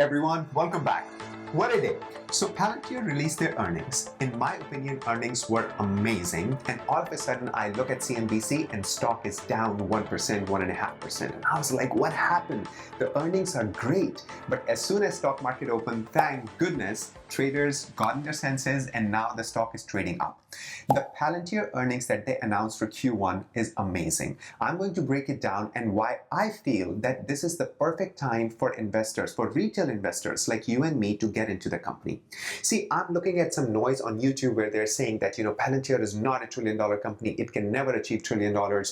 everyone, welcome back. What a day. So Palantir released their earnings. In my opinion, earnings were amazing. And all of a sudden, I look at CNBC and stock is down 1%, 1.5%. And I was like, what happened? The earnings are great. But as soon as stock market opened, thank goodness, traders got in their senses and now the stock is trading up. The Palantir earnings that they announced for Q1 is amazing. I'm going to break it down and why I feel that this is the perfect time for investors, for retail investors like you and me to get into the company. See, I'm looking at some noise on YouTube where they're saying that, Palantir is not a $1 trillion company. It can never achieve $1 trillion.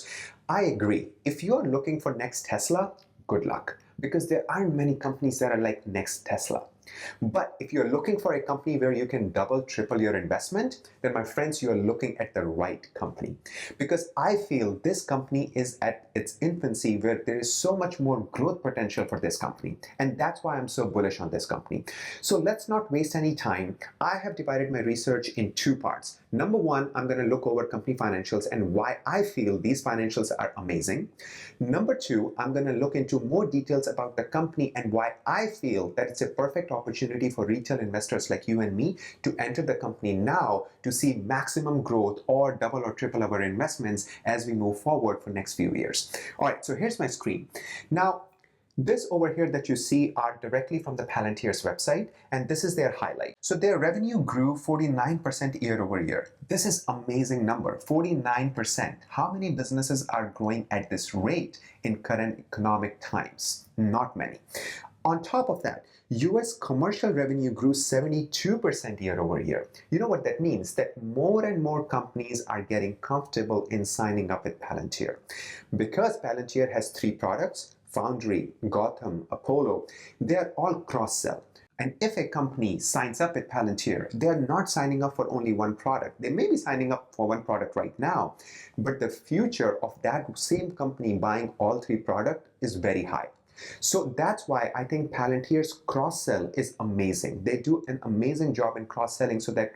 I agree. If you're looking for next Tesla, good luck, because there aren't many companies that are like next Tesla. But if you're looking for a company where you can double, triple your investment, then my friends, you're looking at the right company. Because I feel this company is at its infancy where there is so much more growth potential for this company. And that's why I'm so bullish on this company. So let's not waste any time. I have divided my research in two parts. Number one, I'm going to look over company financials and why I feel these financials are amazing. Number two, I'm going to look into more details about the company and why I feel that it's a perfect opportunity for retail investors like you and me to enter the company now to see maximum growth or double or triple our investments as we move forward for next few years. All right, so here's my screen. Now, this over here that you see are directly from the Palantir's website, and this is their highlight. So their revenue grew 49% year over year. This is amazing number, 49%. How many businesses are growing at this rate in current economic times? Not many. On top of that, US commercial revenue grew 72% year over year. You know what that means? That more and more companies are getting comfortable in signing up with Palantir. Because Palantir has three products, Foundry, Gotham, Apollo, they are all cross-sell. And if a company signs up with Palantir, they are not signing up for only one product. They may be signing up for one product right now, but the future of that same company buying all three products is very high. So that's why I think Palantir's cross-sell is amazing. They do an amazing job in cross-selling so that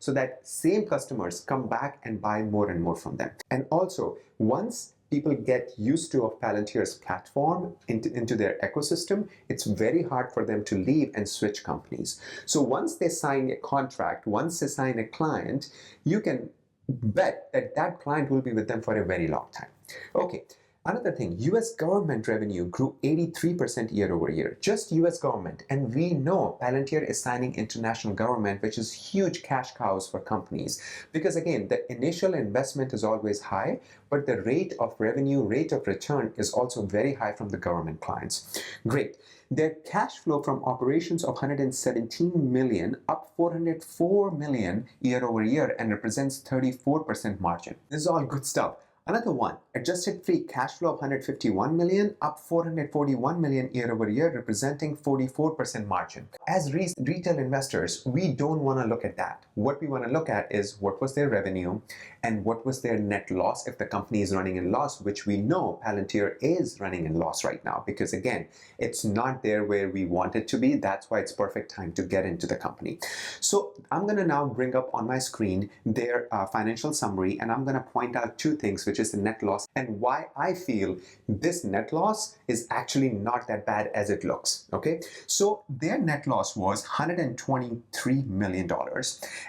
so that same customers come back and buy more and more from them. And also, once people get used to of Palantir's platform into their ecosystem, it's very hard for them to leave and switch companies. So once they sign a contract, once they sign a client, you can bet that that client will be with them for a very long time. Okay. Another thing, US government revenue grew 83% year over year, just US government. And we know Palantir is signing international government, which is huge cash cows for companies. Because again, the initial investment is always high, but the rate of revenue, rate of return is also very high from the government clients. Great. Their cash flow from operations of 117 million, up 404 million year over year and represents 34% margin. This is all good stuff. Another one, adjusted free cash flow of 151 million, up 441 million year over year, representing 44% margin. As retail investors, we don't want to look at that. What we want to look at is what was their revenue and what was their net loss if the company is running in loss, which we know Palantir is running in loss right now because again, it's not there where we want it to be. That's why it's perfect time to get into the company. So I'm going to now bring up on my screen their financial summary and I'm going to point out two things, which is the net loss and why I feel this net loss is actually not that bad as it looks. Okay, so their net loss was $123 million,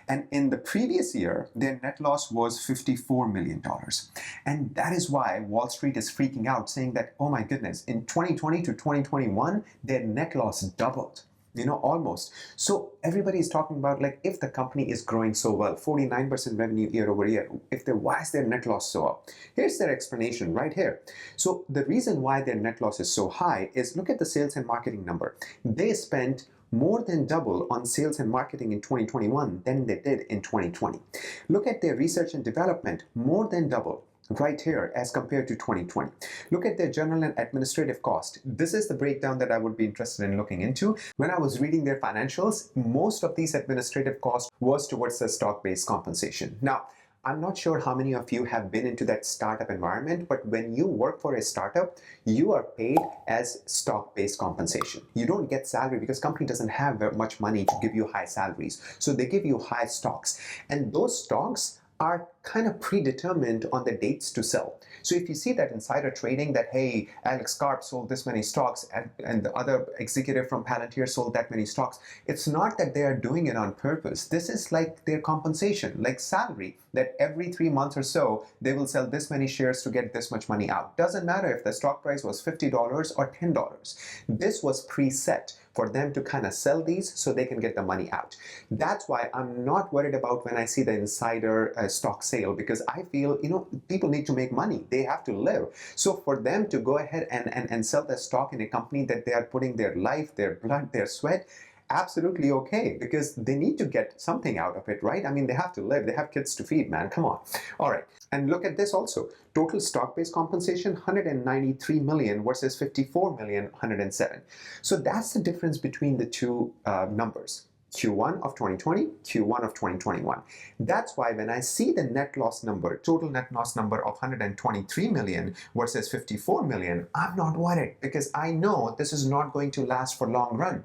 and in the previous year their net loss was $54 million, and that is why Wall Street is freaking out, saying that, oh my goodness, in 2020 to 2021 their net loss doubled. Almost. So everybody is talking about like if the company is growing so well, 49% revenue year over year, why is their net loss so up? Here's their explanation right here. So the reason why their net loss is so high is look at the sales and marketing number. They spent more than double on sales and marketing in 2021 than they did in 2020. Look at their research and development, more than double right here as compared to 2020. Look at their general and administrative cost. This is the breakdown that I would be interested in looking into. When I was reading their financials, most of these administrative costs was towards the stock-based compensation. Now, I'm not sure how many of you have been into that startup environment, but when you work for a startup, you are paid as stock-based compensation. You don't get salary because company doesn't have very much money to give you high salaries. So they give you high stocks. And those stocks are kind of predetermined on the dates to sell. So if you see that insider trading that, hey, Alex Karp sold this many stocks and the other executive from Palantir sold that many stocks, it's not that they are doing it on purpose. This is like their compensation, like salary, that every 3 months or so, they will sell this many shares to get this much money out. Doesn't matter if the stock price was $50 or $10. This was preset for them to kind of sell these so they can get the money out. That's why I'm not worried about when I see the insider stock sale, because I feel, people need to make money. They have to live. So for them to go ahead and sell their stock in a company that they are putting their life, their blood, their sweat, absolutely okay, because they need to get something out of it, right? I mean, they have to live, they have kids to feed, man, come on. All right, and look at this also. Total stock-based compensation, 193 million versus 54 million, 107. So that's the difference between the two numbers. Q1 of 2020, Q1 of 2021. That's why when I see the net loss number, total net loss number of 123 million versus 54 million, I'm not worried, because I know this is not going to last for long run.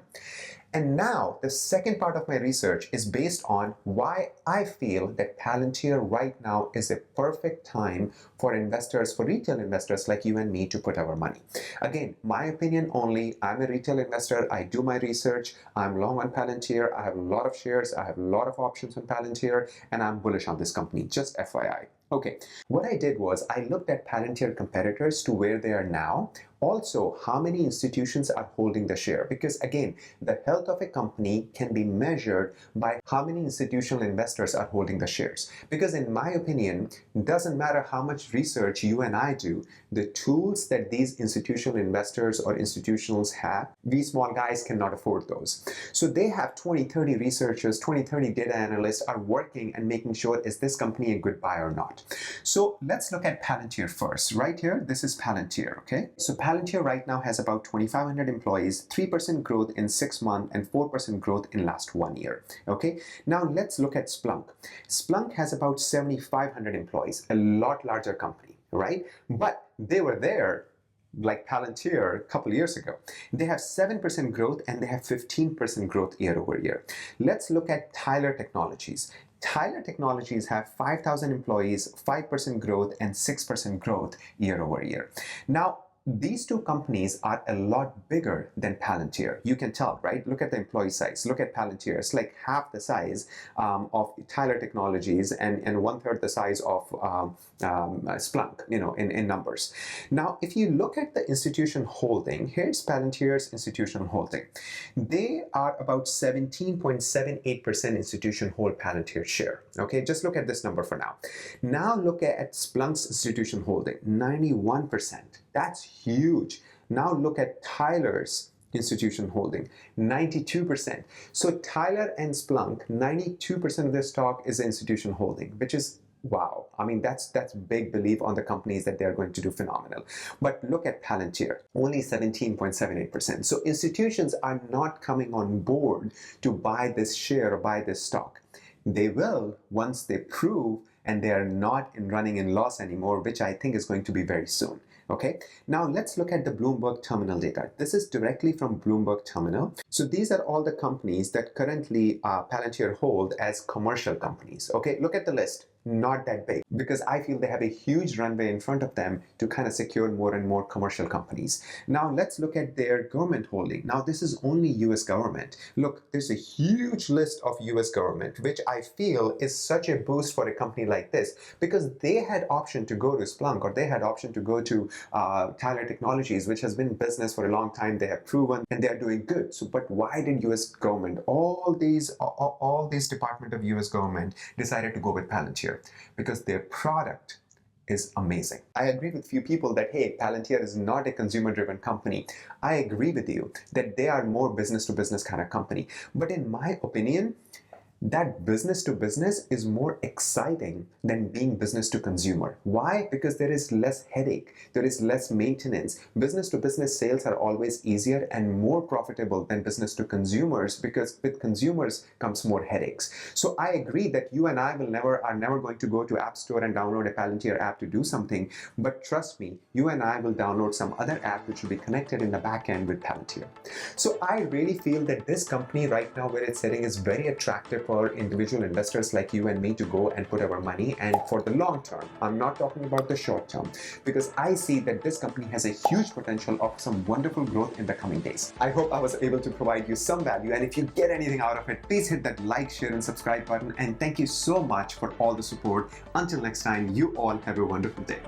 And now the second part of my research is based on why I feel that Palantir right now is a perfect time for investors, for retail investors like you and me, to put our money. Again, my opinion only. I'm a retail investor. I do my research. I'm long on Palantir. I have a lot of shares. I have a lot of options on Palantir, and I'm bullish on this company, just FYI. Okay, what I did was I looked at Palantir competitors to where they are now. Also, how many institutions are holding the share? Because again, the health of a company can be measured by how many institutional investors are holding the shares. Because in my opinion, it doesn't matter how much research you and I do, the tools that these institutional investors or institutionals have, we small guys cannot afford those. So they have 20, 30 researchers, 20, 30 data analysts are working and making sure, is this company a good buy or not? So let's look at Palantir first. Right here, this is Palantir, okay? So Palantir right now has about 2,500 employees, 3% growth in 6 months and 4% growth in last 1 year, okay? Now let's look at Splunk. Splunk has about 7,500 employees, a lot larger company, right? But they were there like Palantir a couple years ago. They have 7% growth and they have 15% growth year over year. Let's look at Tyler Technologies. Tyler Technologies have 5,000 employees, 5% growth and 6% growth year over year. Now, these two companies are a lot bigger than Palantir. You can tell, right? Look at the employee size. Look at Palantir. It's like half the size of Tyler Technologies and 1/3 the size of Splunk, in numbers. Now, if you look at the institution holding, here's Palantir's institutional holding. They are about 17.78% institution hold Palantir share. Okay, just look at this number for now. Now look at Splunk's institution holding, 91%. That's huge. Now look at Tyler's institution holding, 92%. So Tyler and Splunk, 92% of their stock is institution holding, which is wow. I mean, that's big belief on the companies that they're going to do phenomenal. But look at Palantir, only 17.78%. So institutions are not coming on board to buy this share or buy this stock. They will once they prove and they are not running in loss anymore, which I think is going to be very soon. Okay, now let's look at the Bloomberg terminal data. This is directly from Bloomberg terminal. So these are all the companies that currently Palantir hold as commercial companies. Okay, look at the list. Not that big, because I feel they have a huge runway in front of them to kind of secure more and more commercial companies. Now let's look at their government holding. Now this is only US government. Look, there's a huge list of US government, which I feel is such a boost for a company like this, because they had option to go to Splunk, or they had option to go to Tyler Technologies, which has been in business for a long time. They have proven and they are doing good. So, but why did US government, all these department of US government decided to go with Palantir? Because their product is amazing. I agree with few people that, hey, Palantir is not a consumer-driven company. I agree with you that they are more business-to-business kind of company. But in my opinion, that business to business is more exciting than being business to consumer. Why? Because there is less headache, there is less maintenance. Business to business sales are always easier and more profitable than business to consumers, because with consumers comes more headaches. So I agree that you and I are never going to go to App Store and download a Palantir app to do something. But trust me, you and I will download some other app which will be connected in the back end with Palantir. So I really feel that this company right now, where it's sitting, is very attractive for for individual investors like you and me to go and put our money, and for the long term. I'm not talking about the short term, because I see that this company has a huge potential of some wonderful growth in the coming days. I hope I was able to provide you some value, and if you get anything out of it, please hit that like, share, and subscribe button. And thank you so much for all the support. Until next time, you all have a wonderful day.